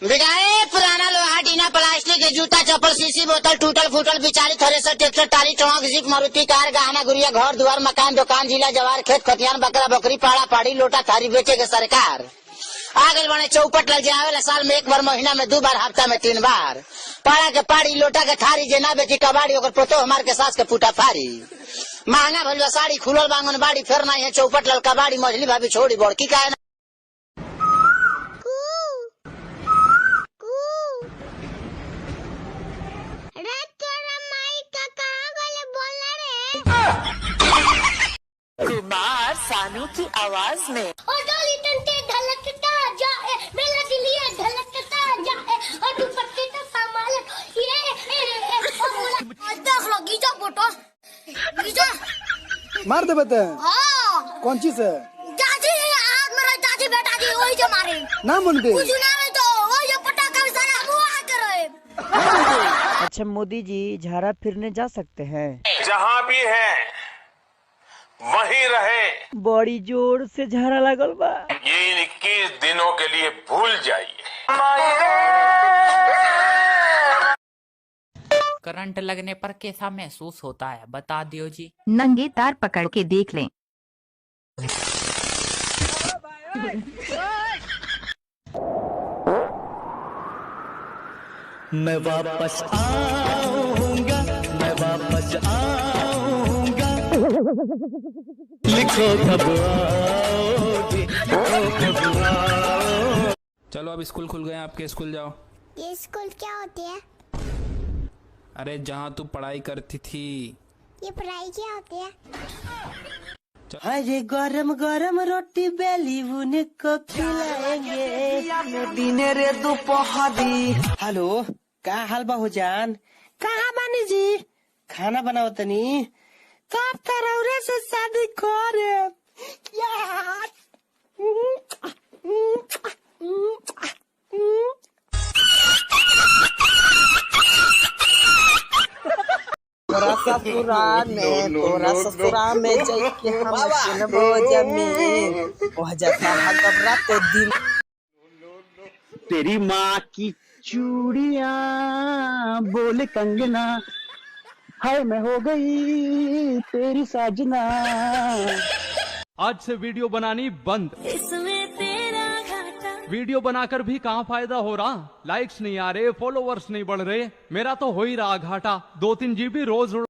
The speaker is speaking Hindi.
बिगाए पुराना लोहा टीना प्लास्टिक के जूता चप्पल शीशी बोतल टूटल फूटल बिचारी थ्रेसर ट्रैक्टर टाली टोंक जीप मारुति कार गहना गुड़िया घर द्वार मकान दुकान जिला जवार खेत खतियान बकरा बकरी पाड़ा पाड़ी लोटा थारी बेचे के सरकार आगे बने चौपट लग जाए साल में एक बार महीना में 2 बार हफ्ता में 3 बार पाड़ा के पाड़ी लोटा के थारी जे ना बेची कबाड़ी ओकर पोतो हमार के सास के पुटा फारी महंगा भलवा साड़ी खुलल बांगन बाड़ी फिर नहीं है चौपट लल कबाड़ी मछली भाभी छोड़ी बड़की का कुमार सानू की आवाज में ढलकता जाए मेरा दिल ये ढलकता जाए और दुपट्टे का सामान ये देख लो गीजा फोटो गीजा मार दे बता। हाँ कौन चीज है? दादी आज मेरा दादी बेटा जी वही जो मारे ना मन बे कुछ ना रहे तो वो जो पटाखा सारा हुआ कर रहे। अच्छा मोदी जी झाड़ा फिरने जा सकते हैं? जहाँ भी है वहीं रहे। बड़ी जोर से झाड़ा लगल बा। ये 21 दिनों के लिए भूल जाइए। करंट लगने पर कैसा महसूस होता है बता दियो जी। नंगे तार पकड़ के देख लें। मैं वापस आऊंगा, मैं वापस आऊंगा, लिखो कब आओगे, लिखो कब आओगे। चलो अब स्कूल खुल गए, आपके स्कूल जाओ। ये स्कूल क्या होती है? अरे जहाँ तू पढ़ाई करती थी। ये पढ़ाई क्या होती है? अरे गरम गरम रोटी बेली उनको खिलाएंगे दिने रे दोपहरी। हेलो का हाल बाहू जान? कहाँ बानी जी? खाना बनाओ तनी कब तरौरे से शादी करे यार। तोरा ससुराल में तोरा ससुराल में जाके हम सुनबो जमीन वह जैसा घबराते दिल। तेरी माँ की चूड़ियाँ बोले कंगना हाय मैं हो गई तेरी साजना। आज से वीडियो बनानी बंद। इसमें तेरा घाटा। वीडियो बनाकर भी कहाँ फायदा हो रहा, लाइक्स नहीं आ रहे, फॉलोवर्स नहीं बढ़ रहे, मेरा तो हो ही रहा घाटा। 2-3 GB रोज